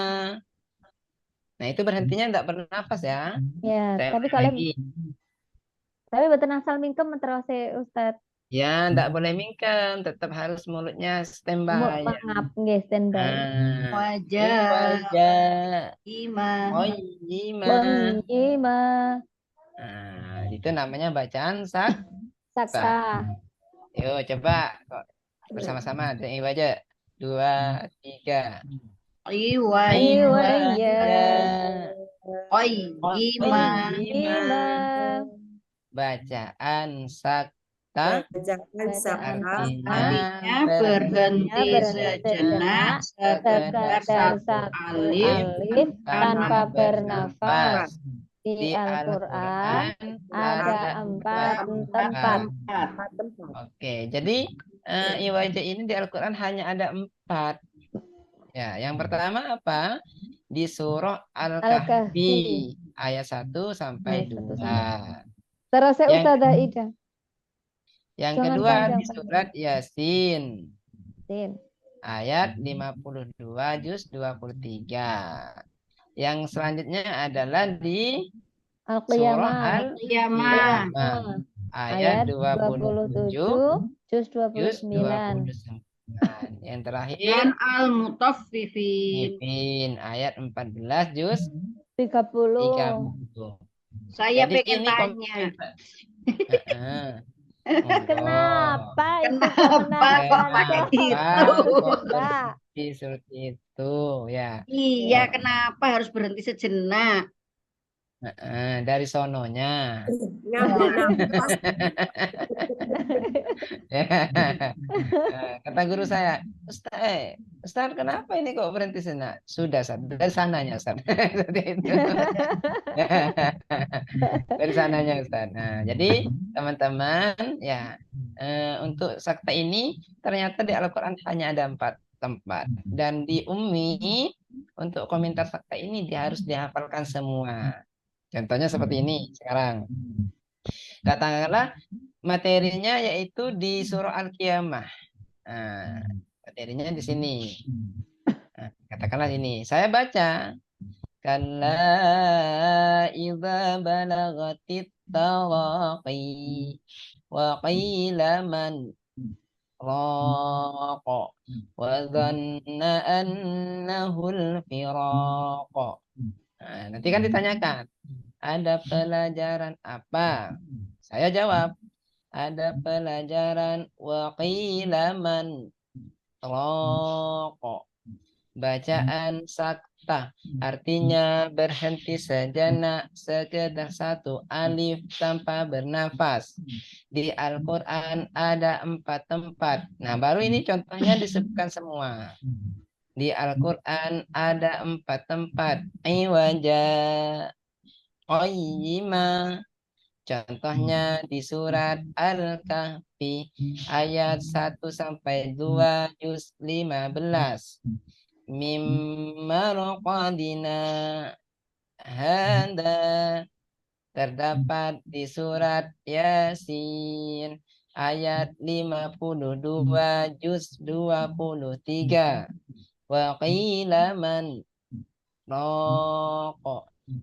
Nah, itu berhentinya enggak bernafas ya. Ya, Saya tapi ulang kalau lagi. betul asal mingkem terus Ustad. Ya, enggak boleh mingkem, tetap harus mulutnya standby. Maaf, nggih standby. Wajah Aiwaja iman. qayyima. Qayyima, Nah, itu namanya bacaan sakta. sakta. Yuk, coba kok bersama-sama dari aja. 2, 3. Iwaya. Iman. Qayyima. Bacaan sakta Bacaan sakta. Artinya berhenti sejenak sekedar 1 alif tanpa bernafas. Di Di Al-Quran ada 4 tempat. tempat. Oke, jadi iwaja ini di Al-Quran hanya ada 4. Ya, yang pertama apa? Di surah Al-Kahfi Al-Kahfi. ayat 1 sampai Ayat 1 2. Terus saya Yang- Ustazah Ida. Yang Jangan kedua di panjang-panjang. surat Yasin Sin. ayat 52 juz 23. Yang selanjutnya adalah di surah Al-Qiyamah. Al-Qiyamah. ayat Ayat 27 juz juz 29. 29. Yang terakhir Dan Al-Mutaffifin. Ipin ayat 14 juz 30. 30. Saya Jadi pengen ini tanya. Heeh. Monggo. Kenapa itu Kenapa kok pakai Kenapa itu? kok berhenti seperti itu ya? Iya, kenapa harus berhenti sejenak? Dari sononya. Ngambil nafas. Kata guru saya, Ustaz, kenapa ini kok berhenti sana? Sudah, Ustaz. Dari sananya, Ustaz. Seperti itu. Dari sananya, Ustaz. Nah, jadi teman-teman, ya, untuk sakta ini ternyata di Al-Quran hanya ada 4 tempat. Dan di Ummi, untuk komentar sakta ini dia harus dihafalkan semua. Contohnya seperti ini sekarang. Katakanlah materinya yaitu di surah Al-Qiyamah. Nah, materinya di sini. Nah, katakanlah ini. Saya baca. Kalla idza balagatit taraqi wa qila man raqa wa dhanna annahu al-firaq. Nah, nanti kan ditanyakan, ada pelajaran apa? Saya jawab, ada pelajaran waqilaman roko. Bacaan sakta artinya berhenti sejenak sekedar satu alif tanpa bernafas. Di Al-Quran ada 4 tempat. Nah, baru ini contohnya disebutkan semua. Di Al-Quran ada 4 tempat. Iwaja, qayyima. Contohnya di surat Al-Kahfi ayat 1 sampai 2 juz 15. Mimma raqadina handa terdapat di surat Yasin ayat 52 juz 23. Wa qila man raqa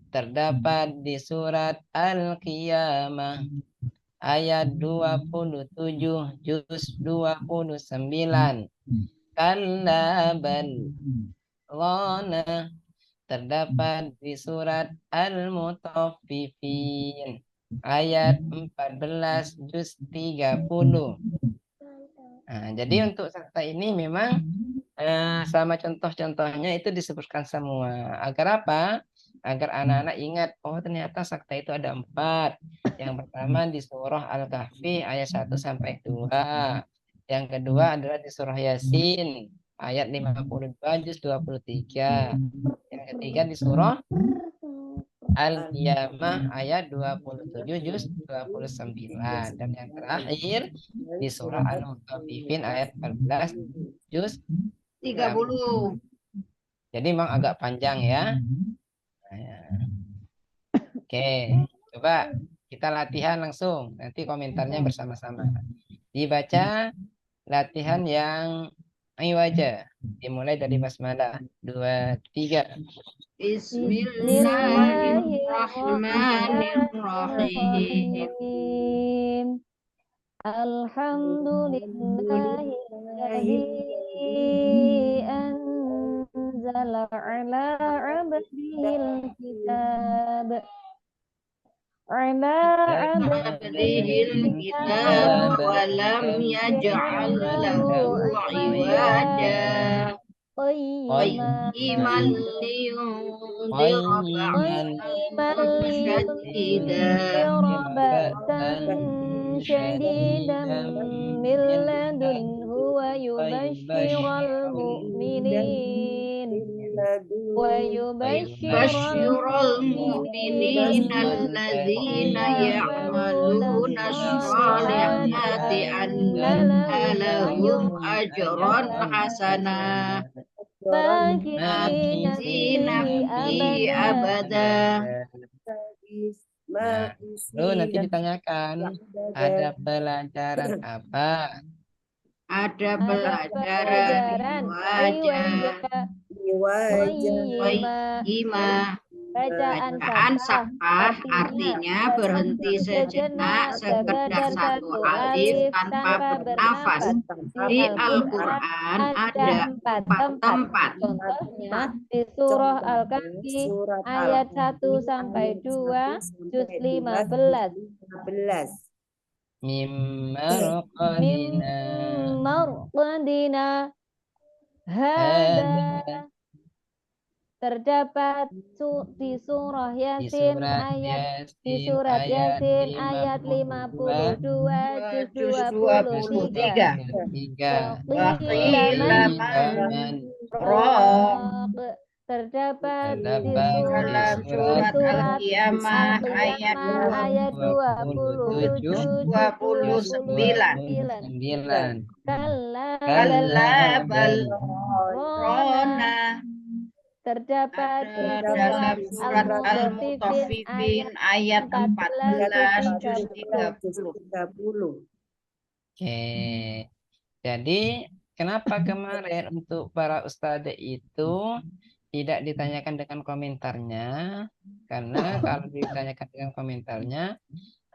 terdapat di surat Al-Qiyamah ayat 27 juz 29. Kalla bal ghana terdapat di surat Al-Mutaffifin ayat 14 juz 30. Nah, jadi untuk sakta ini memang sama contoh-contohnya itu disebutkan semua. Agar apa? Agar anak-anak ingat, oh ternyata sakta itu ada 4. Yang pertama di surah Al-Kahfi ayat 1 sampai 2. Yang kedua adalah di surah Yasin ayat 52 juz 23. Yang ketiga di surah Al-Qiyamah ayat 27 juz 29. Dan yang terakhir di surah Al-Mutaffifin ayat 14 juz 30. Jadi memang agak panjang ya. Oke, coba kita latihan langsung. Nanti komentarnya bersama-sama. Dibaca latihan yang ayo aja. Dimulai dari basmalah. 2, 3. Bismillahirrahmanirrahim. Alhamdulillahilladzi anzala ala abdihil kitab. Ala Abdihil kitab wa lam yaj'al lahu iwaja. Qayyiman liyundira ba'san shadidan min ladunhu wa yubashshiral mu'minin الذين يعملون الصالحات أن لهم أجرا حسنا ماكثين فيه أبدا. Nah, lalu nanti ditanyakan ada pelajaran apa? Ada pelajaran wajah. Bacaan sakta artinya berhenti sejenak sekedar satu alif tanpa bernafas. Di Al-Quran ada 4 tempat. Contohnya di surah Al-Kahfi ayat 1 sampai 2 juz 15. Mimma raqadina hada terdapat di surah Di Yasin surat ayat Yasin ayat ayat 52 juz Juz 23. 23. Waqila Waqila man Roh terdapat di terdapat di dalam surat surat Al-Qiyamah ayat Al-Qiyamah ayat 27 27 29. Kalla Kalla bal rona rona terdapat di ada surat dalam surat Al-Mutaffifin Al-Mutaffifin ayat 14 juz 14 30. Oke. Jadi kenapa kemarin untuk para ustadzah itu tidak ditanyakan dengan komentarnya? Karena kalau ditanyakan dengan komentarnya,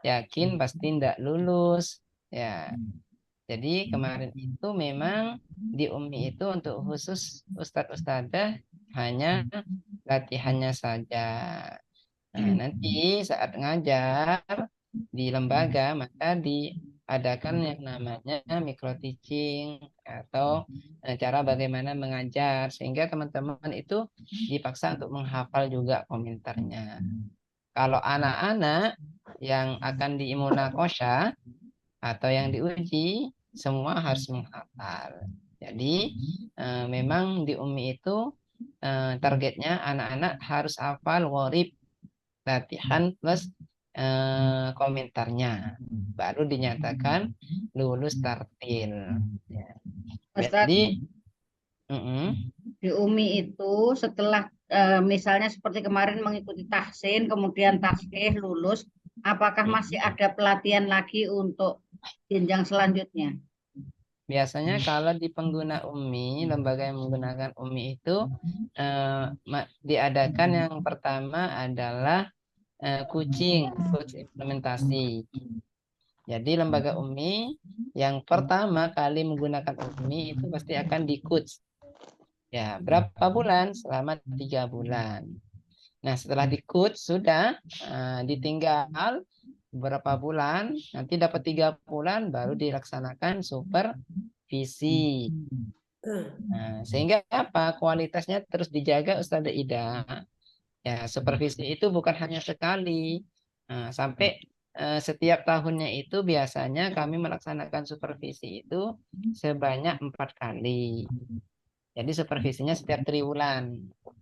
yakin pasti tidak lulus. Ya, jadi kemarin itu memang di UMI itu untuk khusus ustadz ustadzah hanya latihannya saja. Nah, nanti saat ngajar di lembaga maka diadakan yang namanya micro teaching atau cara bagaimana mengajar sehingga teman-teman itu dipaksa untuk menghafal juga komentarnya. Kalau anak-anak yang akan diimunakosha atau yang diuji semua harus menghafal. Jadi memang di UMI itu targetnya anak-anak harus hafal gharib latihan plus komentarnya baru dinyatakan lulus tartil. Ya. Ustaz, Jadi di UMI itu setelah misalnya seperti kemarin mengikuti tahsin, kemudian taskih lulus, apakah masih ada pelatihan lagi untuk jenjang selanjutnya? biasanya kalau di pengguna UMI, lembaga yang menggunakan UMI itu diadakan yang pertama adalah coaching implementasi. Jadi lembaga UMI yang pertama kali menggunakan UMI itu pasti akan di-coach. Ya, berapa bulan? Selama 3 bulan. Nah, setelah di-coach sudah ditinggal beberapa bulan, nanti dapat 3 bulan baru dilaksanakan supervisi. Nah, sehingga apa? Kualitasnya terus dijaga Ustazah Ida. Ya, supervisi itu bukan hanya sekali. Nah, sampai setiap tahunnya itu biasanya kami melaksanakan supervisi itu sebanyak 4 kali. Jadi supervisinya setiap triwulan.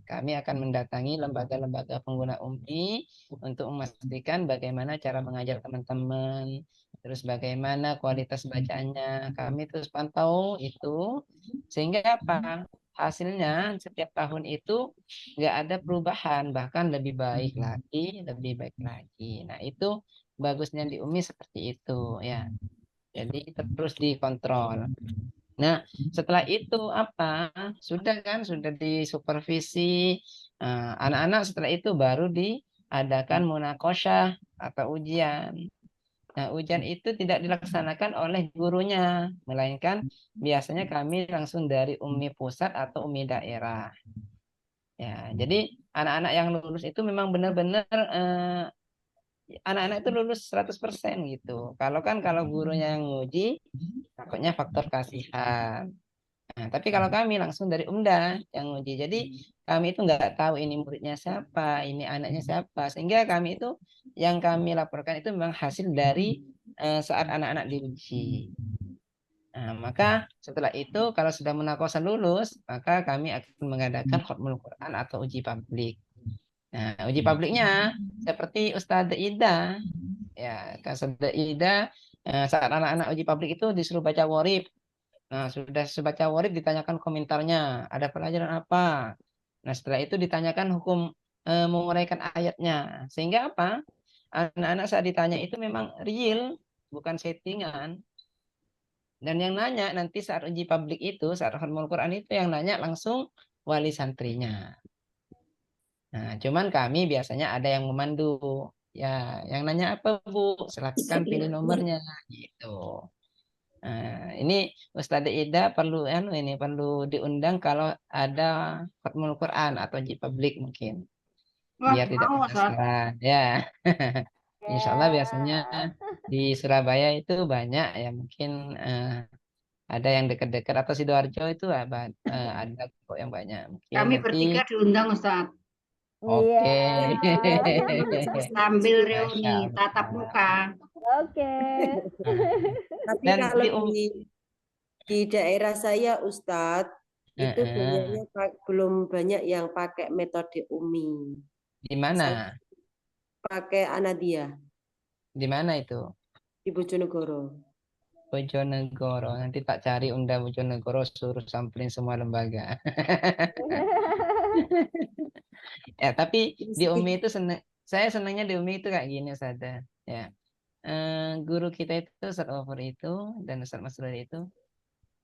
Kami akan mendatangi lembaga-lembaga pengguna UMI untuk memastikan bagaimana cara mengajar teman-teman, terus bagaimana kualitas bacaannya. Kami terus pantau itu, sehingga apa? Hasilnya setiap tahun itu nggak ada perubahan, bahkan lebih baik lagi, lebih baik lagi. Nah itu bagusnya di UMI seperti itu ya. Jadi terus dikontrol. Nah, setelah itu apa? Sudah kan, sudah disupervisi anak-anak. Setelah itu baru diadakan munakosyah atau ujian. Nah, ujian itu tidak dilaksanakan oleh gurunya, melainkan biasanya kami langsung dari UMI pusat atau UMI daerah. Ya, jadi anak-anak yang lulus itu memang benar-benar anak-anak itu lulus 100% gitu. Kalau gurunya yang nguji, takutnya faktor kasihan. Nah, tapi kalau kami langsung dari UMDA yang uji, jadi kami itu nggak tahu ini muridnya siapa, ini anaknya siapa, sehingga kami itu yang kami laporkan itu memang hasil dari saat anak-anak diuji. Nah, maka setelah itu kalau sudah munakosan lulus, maka kami akan mengadakan khatmul Quran atau uji publik. Nah, uji publiknya seperti Ustazah Ida, ya, Ustazah Ida saat anak-anak uji publik itu disuruh baca worib. Nah, sudah baca warid ditanyakan komentarnya, ada pelajaran apa? Nah, setelah itu ditanyakan hukum menguraikan ayatnya. Sehingga apa? Anak-anak saat ditanya itu memang real, bukan settingan. Dan yang nanya nanti saat uji publik itu, saat khatmul Quran itu yang nanya langsung wali santrinya. Nah, cuman kami biasanya ada yang memandu. Ya, yang nanya apa, Bu? Silakan pilih nomornya gitu. Nah, ini Ustazah Ida perlu diundang kalau ada khatmul Quran atau uji publik mungkin Wah, biar tidak mau Ustaz. penasaran ya. Insya Allah biasanya di Surabaya itu banyak ya mungkin Ada yang dekat-dekat atau Sidoarjo itu ada kok yang banyak. Mungkin Kami nanti bertiga diundang Ustaz. Iya. oke. Sambil Masya reuni tatap Allah. muka. Oke. Tapi Dan kalau di di daerah saya Ustadz itu Heeh. banyaknya belum banyak yang pakai metode UMI. Di mana? Pakai Anadia Di mana itu? di Bojonegoro. Bojonegoro. Nanti tak cari Unda Bojonegoro suruh sampling semua lembaga. Ya, tapi di UMI itu saya senangnya di UMI itu kayak gini Ustaz. Ya. Guru kita itu Ustaz Over itu dan Ustaz Masrur itu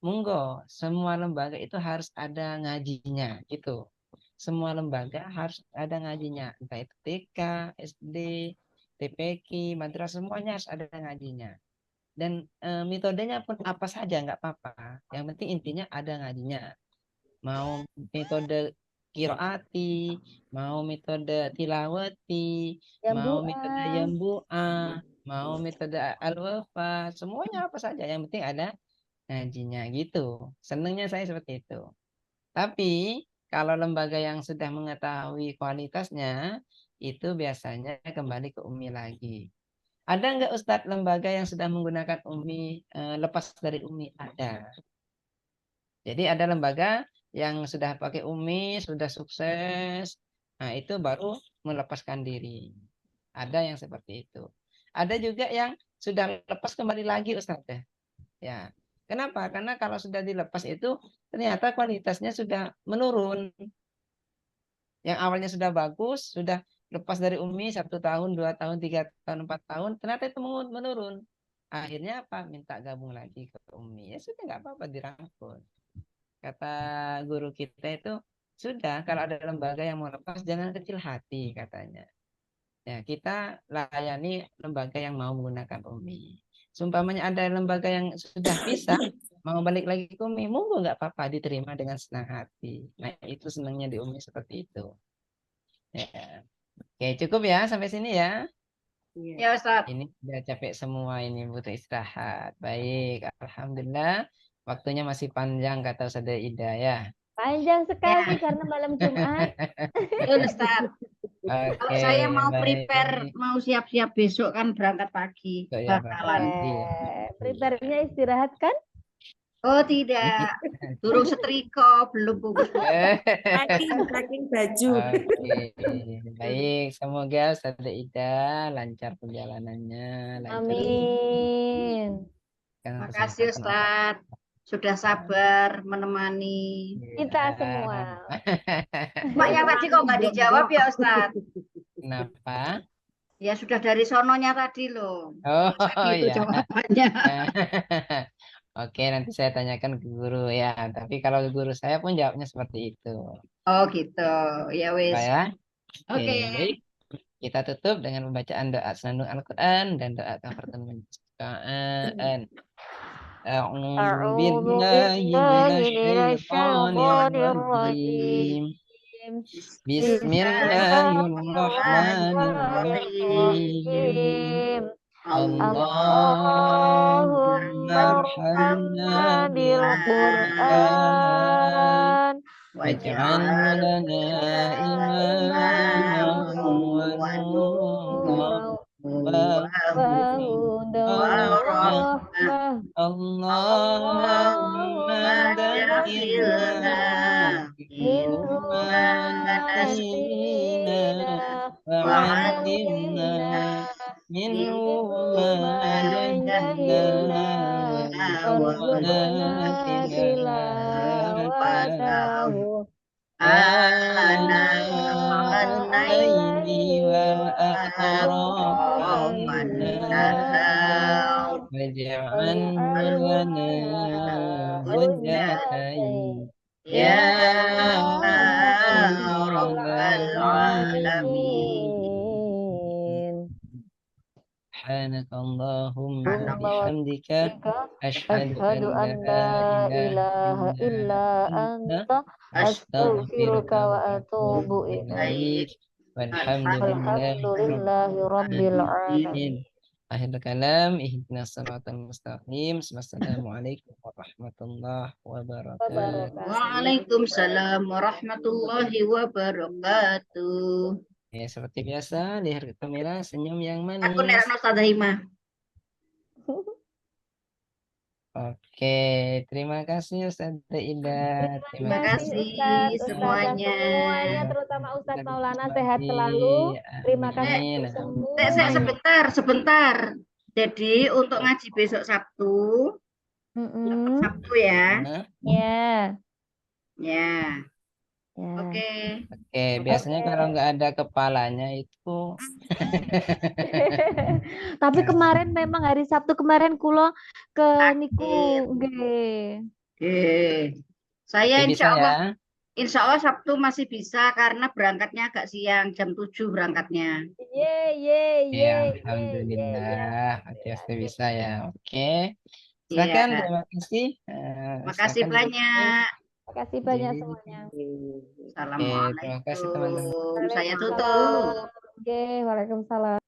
monggo semua lembaga itu harus ada ngajinya gitu. Semua lembaga harus ada ngajinya, entah itu TK, SD, TPQ, madrasah semuanya harus ada ngajinya. Dan metodenya pun apa saja nggak apa-apa. Yang penting intinya ada ngajinya. Mau metode kiroati, mau metode tilawati, mau metode Yambu'ah. yambu'ah, mau metode al-wafa, semuanya apa saja. Yang penting ada ngajinya gitu. Senangnya saya seperti itu. Tapi kalau lembaga yang sudah mengetahui kualitasnya, itu biasanya kembali ke UMI lagi. Ada nggak Ustadz lembaga yang sudah menggunakan UMI lepas dari UMI? Ada. Jadi ada lembaga yang sudah pakai UMI, sudah sukses, nah itu baru melepaskan diri. Ada yang seperti itu. Ada juga yang sudah lepas kembali lagi Ustadz. Ya. Kenapa? Karena kalau sudah dilepas itu ternyata kualitasnya sudah menurun. Yang awalnya sudah bagus, sudah lepas dari UMI 1 tahun, 2 tahun, 3 tahun, 4 tahun, ternyata itu menurun. Akhirnya apa? Minta gabung lagi ke UMI. Ya sudah nggak apa-apa dirangkul. Kata guru kita itu, sudah kalau ada lembaga yang mau lepas jangan kecil hati katanya. Ya, kita layani lembaga yang mau menggunakan UMI. Sumpamanya ada lembaga yang sudah bisa mau balik lagi ke UMI, monggo nggak apa-apa diterima dengan senang hati. Nah, itu senangnya di UMI seperti itu. Ya. Oke, cukup ya sampai sini ya. Iya. Ya Ustaz. Ini udah capek semua ini butuh istirahat. Baik, alhamdulillah. Waktunya masih panjang kata Ustazah Ida ya. Panjang sekali Ya. karena malam Jumat. Betul Ustaz. Kalau Oke, saya mau prepare, baik. mau siap-siap besok kan berangkat pagi. So, ya, Bakalan. iya. Prepare-nya istirahat kan? Oh tidak, durung setrika, belum bungkus. Packing baju. Oke, baik. Semoga Ustazah Ida lancar perjalanannya, lancar. Amin. Terima kasih Ustaz, sudah sabar menemani Kita semua. Maknya tadi kok nggak dijawab ya Ustaz? Kenapa? Ya sudah dari sononya tadi loh. Oh Itu ya. jawabannya. Oke, nanti saya tanyakan ke guru ya. Tapi kalau guru saya pun jawabnya seperti itu. Oh gitu, ya wis. Ya. Oke, Oke. baik. Kita tutup dengan pembacaan doa senandung Al-Quran dan doa kafaratul majlis. أعوذ بالله من الشيطان الرجيم بسم الله الرحمن الرحيم اللهم ارحمنا بالقرآن واجعله لنا إماما ونورا وهدى ورحمة اللهم ذكرنا منه ما نسينا وعلمنا منه ما جهلنا وارزقنا تلاوته آناء الليل وأطراف النهار واجعله لنا حجتين يا رب العالمين سبحانك اللهم وبحمدك أشهد أن لا إله إلا أنت أستغفرك وأتوب إليك والحمد لله رب العالمين Akhirul kalam, ihdinas siratal mustaqim. Wassalamualaikum warahmatullahi wabarakatuh. Wabarakatuh. Waalaikumsalam warahmatullahi wabarakatuh. Ya, seperti biasa, lihat ke kamera, senyum yang Aku manis. nerano Ustazah Hima. Oke, terima kasih Ustazah Ida. Terima kasih Ustadz, Ustazah semuanya. semuanya, terutama Ustadz Dan Maulana berbagi. sehat selalu. Terima kasih Amin. untuk Saya semua. sebentar. Jadi untuk ngaji besok Sabtu ya. Ya, Ya. ya. Oke. Oke, biasanya kalau nggak ada kepalanya itu Tapi kemarin memang hari Sabtu kemarin kulo ke niku Sakit. nggih. Oke. Saya tapi bisa ya. insya Allah Sabtu masih bisa karena berangkatnya agak siang, jam 7 berangkatnya. Ya, Ye. alhamdulillah. Berarti pasti bisa ya. Oke. Iya. Silakan, terima kasih. Makasih Silakan. banyak. Makasih banyak Jadi, semuanya. terima kasih teman-teman. Assalamualaikum. Saya Waalaikumsalam. tutup. Oke, waalaikumsalam.